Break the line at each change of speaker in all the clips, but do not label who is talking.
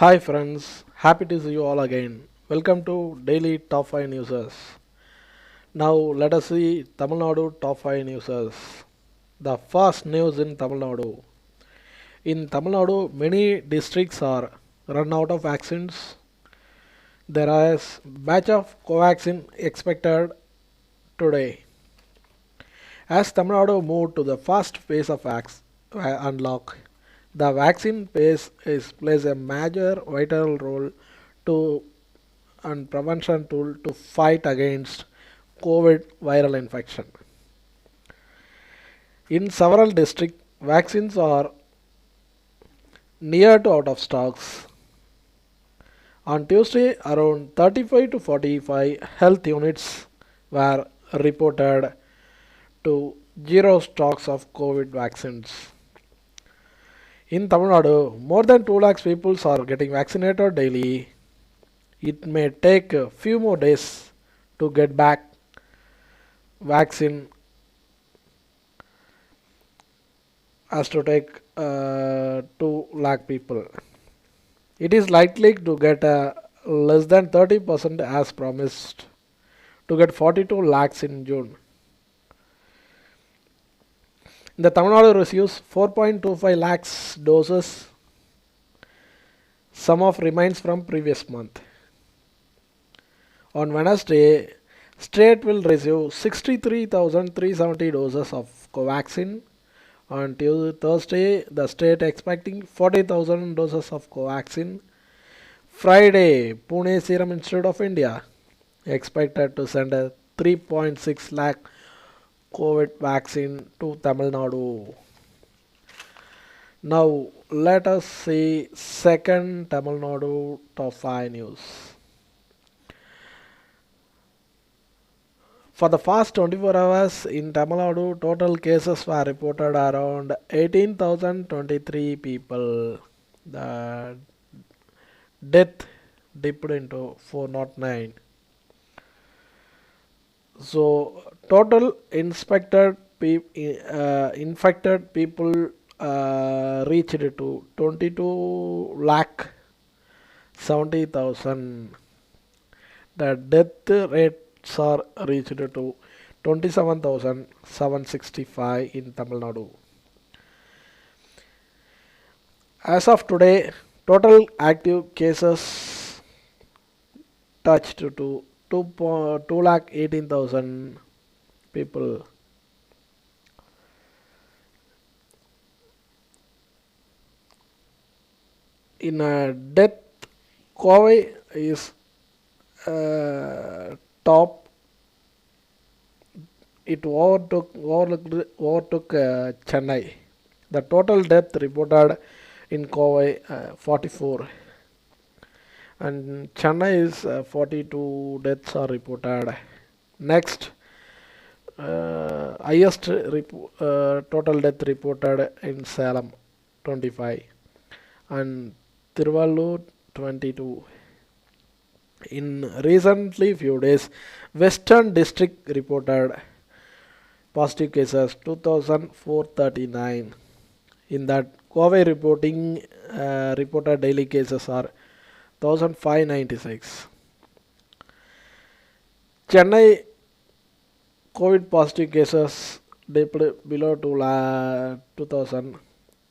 Hi friends, happy to see you all again. Welcome to Daily Top 5 Newses. Now let us see Tamil Nadu Top 5 Newses. The first news in Tamil Nadu. In Tamil Nadu, many districts are run out of vaccines. There is batch of Covaxin expected today. As Tamil Nadu moved to the first phase of unlock, the vaccine phase plays a major vital role to and prevention tool to fight against COVID viral infection. In several districts, vaccines are near to out of stocks. On Tuesday, around 35 to 45 health units were reported to zero stocks of COVID vaccines. In Tamil Nadu, more than 2 lakhs people are getting vaccinated daily. It may take a few more days to get back vaccine as to take 2 lakh people. It is likely to get less than 30% as promised to get 42 lakhs in June. The Tamil Nadu receives 4.25 lakhs doses, sum of remains from previous month. On Wednesday, state will receive 63,370 doses of Covaxin. On Thursday, the state expecting 40,000 doses of Covaxin. Friday, Pune Serum Institute of India expected to send a 3.6 lakh COVID vaccine to Tamil Nadu. Now let us see second Tamil Nadu top 5 news. For the past 24 hours in Tamil Nadu, total cases were reported around 18,023 people. The death dipped into 409. So total infected people reached to 22 lakh 70,000. The death rates are reached to 27,765 in Tamil Nadu. As of today, total active cases touched to 2 lakh 18,000 people. In death, Kovai is top. It overtook Chennai. The total death reported in Kovai 44, and Chennai is 42 deaths are reported. Next, highest total death reported in Salem 25 and Tiruvallur 22. In recently few days, Western District reported positive cases 2,439. In that, Kovai reported daily cases are 1,596. Chennai COVID positive cases dipped below 2,000.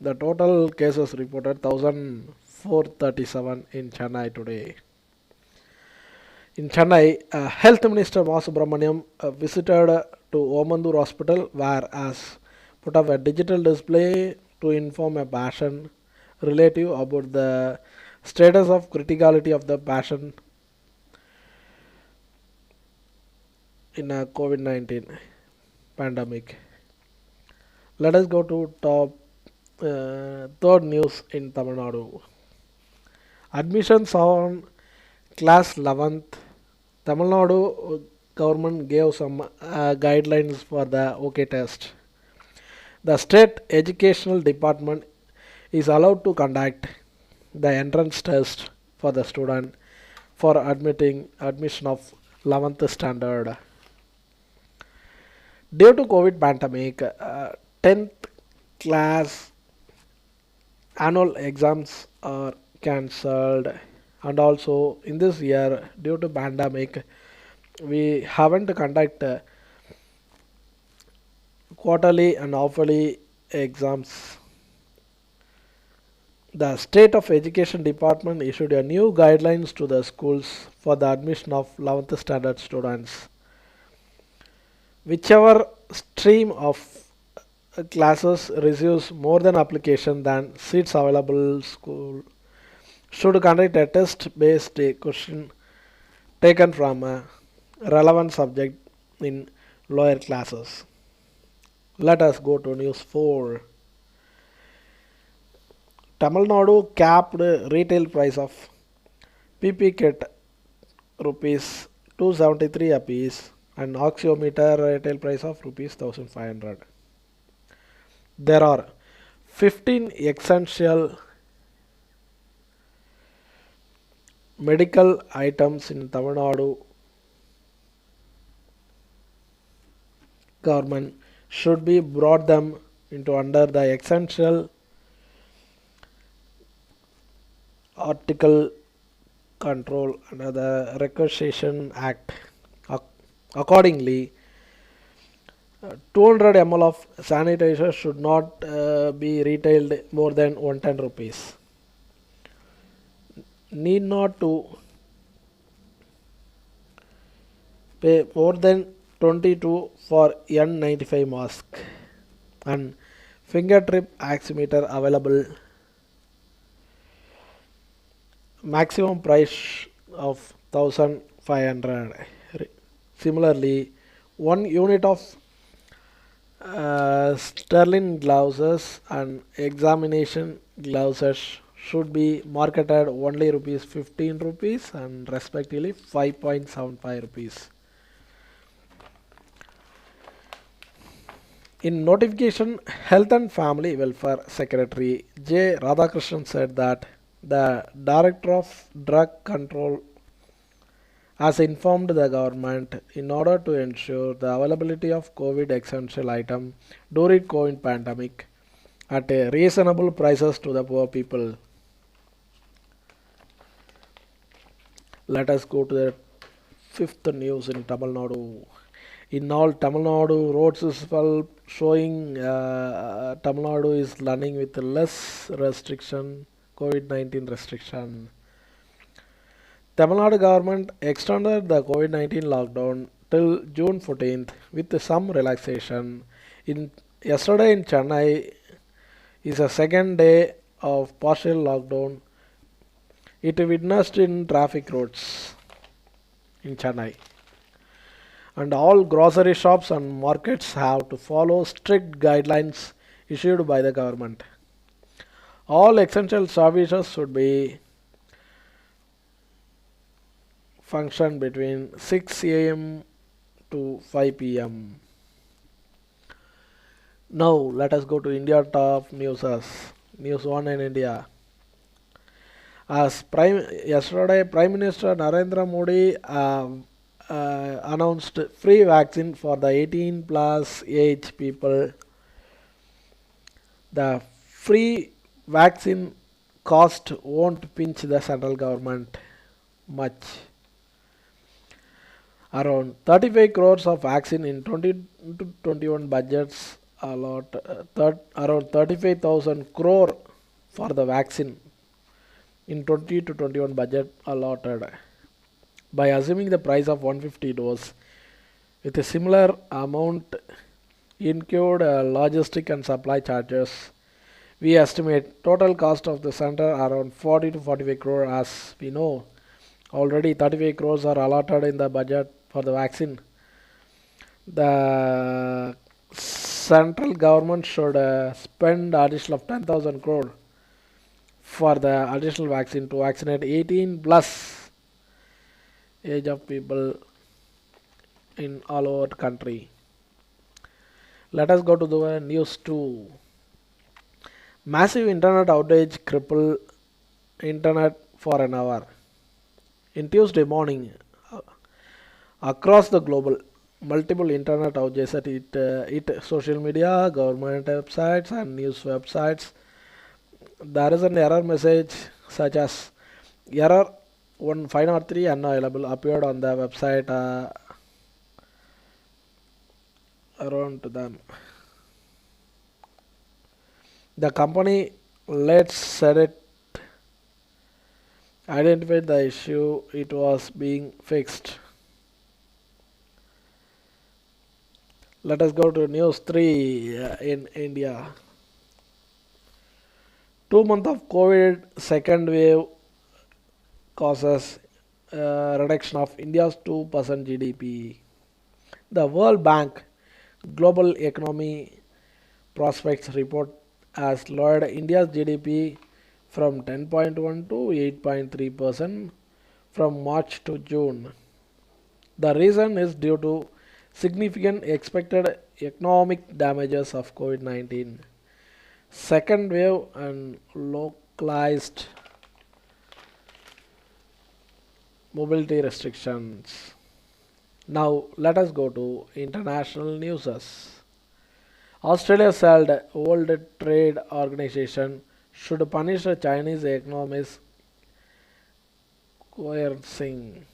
The total cases reported 1,437 in Chennai today. In Chennai, Health Minister Ma Subramaniam visited to Omandur Hospital, whereas put up a digital display to inform a patient relative about the status of criticality of the patient in a COVID-19 pandemic. Let us go to third news in Tamil Nadu. Admissions on class 11th. Tamil Nadu government gave some guidelines for the OK test. The state educational department is allowed to conduct the entrance test for the student for admission of 11th standard. Due to COVID pandemic, 10th class annual exams are cancelled. And also in this year, due to pandemic, we haven't conduct quarterly and halfly exams. The State of Education Department issued a new guidelines to the schools for the admission of 11th standard students. Whichever stream of classes receives more than application than seats available, school should conduct a test based question taken from a relevant subject in lower classes. Let us go to news 4. Tamil Nadu capped retail price of PP kit rupees 273 apiece and oxiometer retail price of rupees 1500. There are 15 essential medical items in Tamil Nadu government should be brought them into under the essential article control under the Requisition Act. Accordingly, 200 ml of sanitizer should not be retailed more than 110 rupees. Need not to pay more than 22 for N95 mask and finger trip oximeter available. Maximum price of 1500. Similarly, 1 unit of sterling gloves and examination gloves should be marketed only rupees 15 rupees and respectively 5.75 rupees. In notification, Health and Family Welfare Secretary J. Radhakrishnan said that the Director of Drug Control has informed the government in order to ensure the availability of COVID essential item during COVID pandemic at a reasonable prices to the poor people. Let us go to the fifth news in Tamil Nadu. In all Tamil Nadu roads is well showing Tamil Nadu is running with less restriction, COVID-19 restriction. Tamil Nadu government extended the COVID-19 lockdown till June 14th with some relaxation. Yesterday in Chennai is a second day of partial lockdown. It witnessed in traffic roads in Chennai. And all grocery shops and markets have to follow strict guidelines issued by the government. All essential services should be function between 6 a.m. to 5 p.m. Now let us go to India top news. News 1 in India. Yesterday, Prime Minister Narendra Modi announced free vaccine for the 18 plus age people. The free vaccine cost won't pinch the central government much. Around 35 crores of vaccine in 2021 budgets around 35,000 crore for the vaccine in 20 to 21 budget allotted. By assuming the price of 150 dose with a similar amount incurred logistic and supply charges, we estimate total cost of the center around 40 to 45 crore. As we know, already 35 crores are allotted in the budget for the vaccine. The central government should spend additional of 10,000 crore for the additional vaccine to vaccinate 18 plus age of people in all over the country. Let us go to the news 2. Massive internet outage crippled internet for an hour. In Tuesday morning, across the global, multiple internet outages at it social media, government websites and news websites. There is an error message such as error 1503 unavailable appeared on the website around to them. The company later said it identified the issue, it was being fixed. Let us go to news 3 in India. 2 months of COVID second wave causes reduction of India's 2% GDP. The World Bank Global Economy Prospects report has lowered India's GDP from 10.1 to 8.3% from March to June. The reason is due to significant expected economic damages of COVID-19, second wave, and localized mobility restrictions. Now let us go to international news. Australia said World Trade Organization should punish the Chinese economies coercing.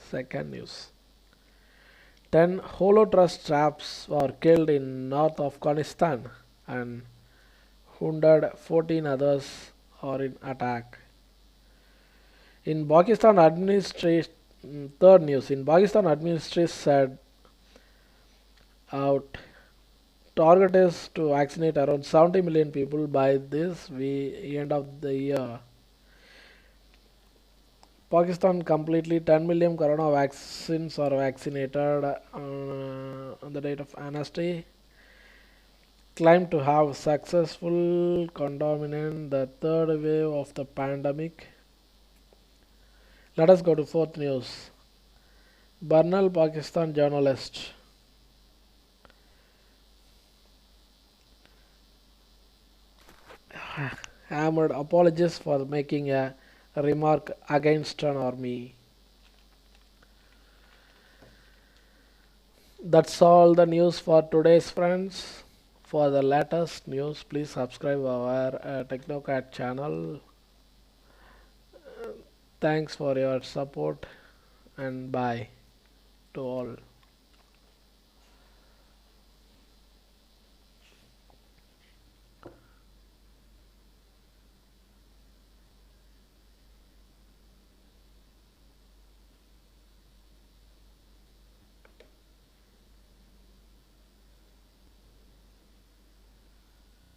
Second news. 10 Holo Trust traps were killed in North Afghanistan and wounded 14 others are in attack. In Pakistan administration, third news. In Pakistan administration said out target is to vaccinate around 70 million people by this end of the year. Pakistan completely 10 million corona vaccines are vaccinated on the date of amnesty. Claimed to have successful contained the third wave of the pandemic. Let us go to fourth news. Bernal, Pakistan journalist. Hammered apologies for making a remark against an army. That's all the news for today's friends. For the latest news, please subscribe our Technocat channel. Thanks for your support and bye to all.